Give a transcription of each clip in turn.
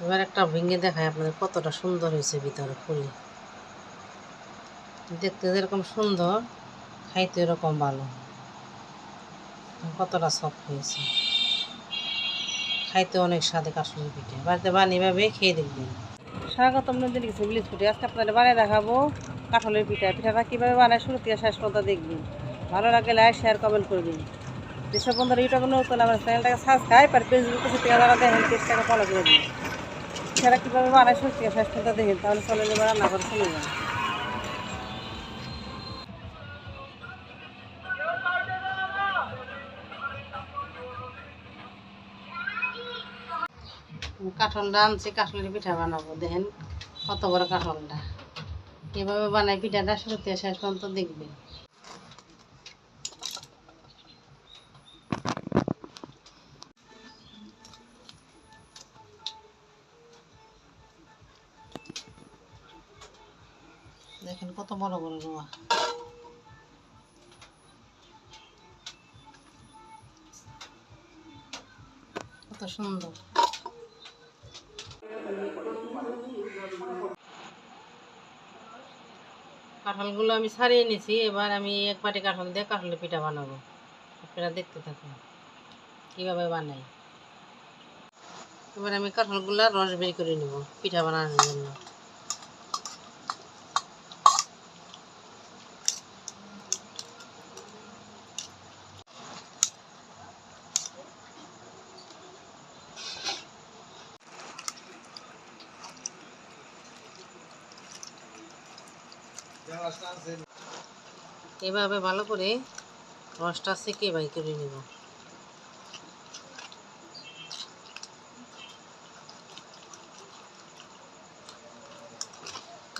এবার একটা ভেঙে দেখায় আপনাদের কতটা সুন্দর হয়েছে ভিতরে ফুলে। দেখতে যেরকম সুন্দর, খাইতে এরকম ভালো। কতটা সফট হয়েছে, খাইতে অনেক স্বাদে কাশলের পিঠে। বাড়িতে বানিয়ে ভাবে খেয়ে দেখবেন। স্বাগতম নদীর কিছু ব্লিচ ফুটে। আজকে আপনাদের বানিয়ে দেখাবো কাঁঠালের পিঠা। পিঠাটা কীভাবে বানায় শুরু থেকে শেষ পর্যন্ত দেখবেন। ভালো লাগলে লাইক শেয়ার কমেন্ট করবেন। যেসব বন্ধুরা ইউটিউবে নতুন আমার চ্যানেলটাকে সাবস্ক্রাইব আর ফেসবুক থেকে যারা দেখেন পেজটাকে ফলো করে দিন। পিঠাটা কীভাবে বানায় শুরু থেকে শেষ পর্যন্ত দেখেন, তাহলে চলে যাবে রান্না করে চলে যান। কাঁঠালটা আনছি, কাঁঠালের পিঠা বানাবো। দেখেন কত বড় কাঁঠালটা। কীভাবে বানাই পিঠাটা শুরু থেকে শেষ পর্যন্ত দেখবেন। দেখেন কত বড় বড় রোয়া, কত সুন্দর। কাঁঠালগুলো আমি ছাড়িয়ে নিয়েছি। এবার আমি এক বাটি কাঁঠাল দিয়ে কাঁঠালের পিঠা বানাবো। আপনারা দেখতে থাকুন কীভাবে বানাই। এবার আমি কাঁঠালগুলো রস বের করে নেব পিঠা বানানোর জন্য। এভাবে ভালো করে রসটা সেকে বাই করে নেব।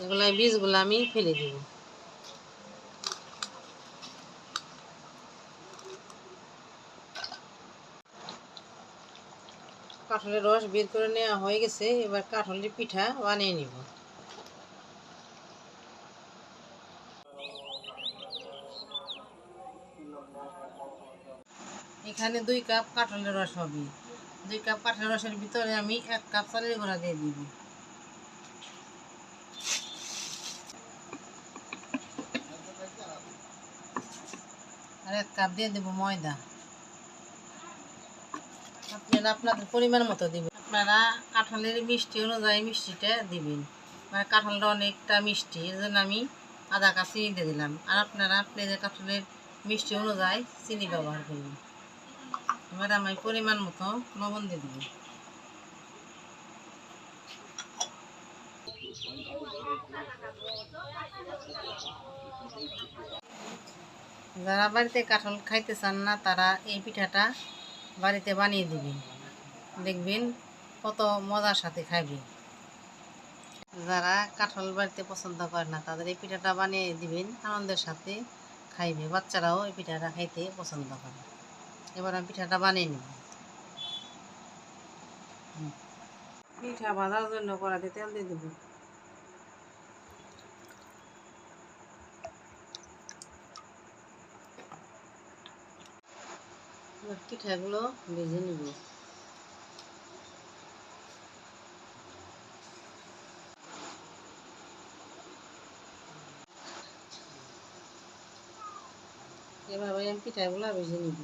এগুলো বীজগুলো আমি ফেলে দিব। কাঁঠালের রস বের করে নেওয়া হয়ে গেছে। এবার কাঁঠালের পিঠা বানিয়ে নিব। এখানে 2 কাপ কাঁঠালের রস হবে। 2 কাপ কাঁঠালের রসের ভিতরে আমি 1 কাপ চালের গুঁড়া দিয়ে দিব। আর 1 কাপ দিয়ে দেব ময়দা। আপনারা আপনাদের পরিমাণ মতো দিবেন। আপনারা কাঁঠালের মিষ্টি অনুযায়ী মিষ্টিটা দিবেন। মানে কাঁঠালটা অনেকটা মিষ্টি, এর জন্য আমি আধা কাপ চিনি দিয়ে দিলাম। আর আপনারা আপনাদের কাঁঠালের মিষ্টি অনুযায়ী চিনি ব্যবহার করবেন। এবার আমি পরিমাণ মতো লবণ দিয়ে দেব। যারা বাড়িতে কাঁঠাল খাইতে চান না, তারা এই পিঠাটা বাড়িতে বানিয়ে দিবেন। দেখবেন কত মজার সাথে খাইবেন। যারা কাঁঠাল বাড়িতে পছন্দ করে না, তাদের এই পিঠাটা বানিয়ে দিবেন, আনন্দের সাথে খাইবে। বাচ্চারাও এই পিঠাটা খাইতে পছন্দ করে। এবার আমি পিঠাটা বানিয়ে নেব। পিঠা ভাজার জন্য কড়াইতে তেল দিয়ে দেব। এবার পিঠাগুলো ভেজে নেব। এভাবে আমি পিঠাগুলো ভেজে নেব।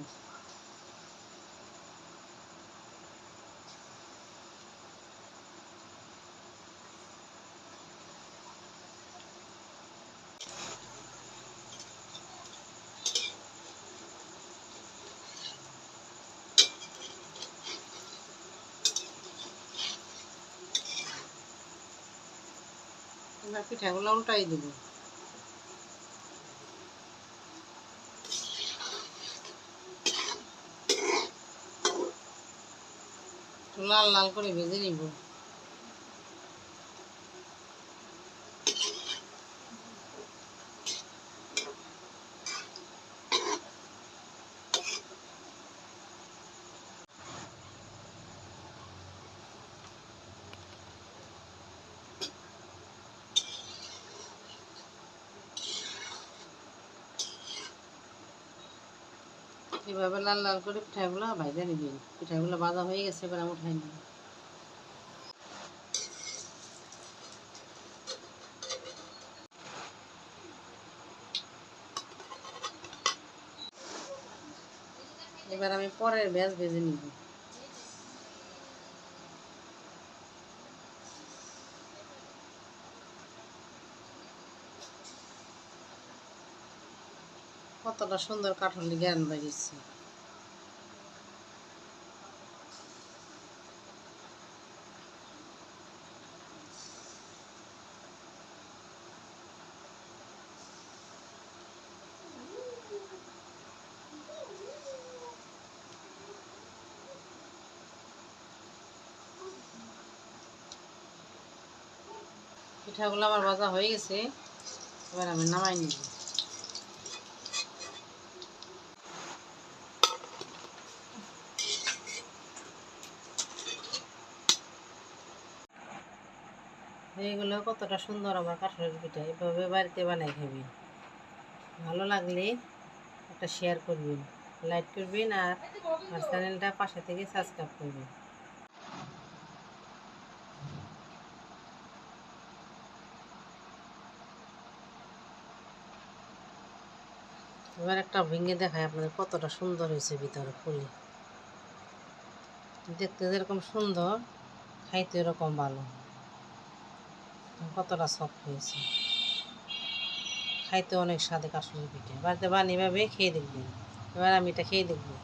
এবার পিঠাগুলো উল্টাই দেব। লাল লাল করে ভেজে নিব। এভাবে লাল লাল করে পিঠাগুলো ভাজা নেবেন। পিঠাগুলো ভাজা হয়ে গেছে, এবার আমি উঠাই নেব। এবার আমি পরের ব্যাচ ভেজে নিব। কতটা সুন্দর কাঠলি জ্ঞান বেরিয়েছে। পিঠাগুলো আমার ভাজা হয়ে গেছে, এবার আমি নামাই নিব। এইগুলো কতটা সুন্দর আমার কাঠলের পিঠা, এভাবে বাড়িতে বানাই খাবেন। ভালো লাগলে একটা শেয়ার করবেন, লাইক করবেন, আর আমার চ্যানেলটা পাশে থেকে সাবস্ক্রাইব করবেন। এবার একটা ভেঙে দেখায় আপনাদের কতটা সুন্দর হয়েছে, ভিতরে ফুলে দেখতে যেরকম সুন্দর, খাইতে এরকম ভালো। কতটা সফট হয়েছে, খাইতে অনেক স্বাদে কাঠলের পিঠা। বাড়িতে বানিয়ে খেয়ে দেখবেন। এবার আমি এটা খেয়ে দেখবো।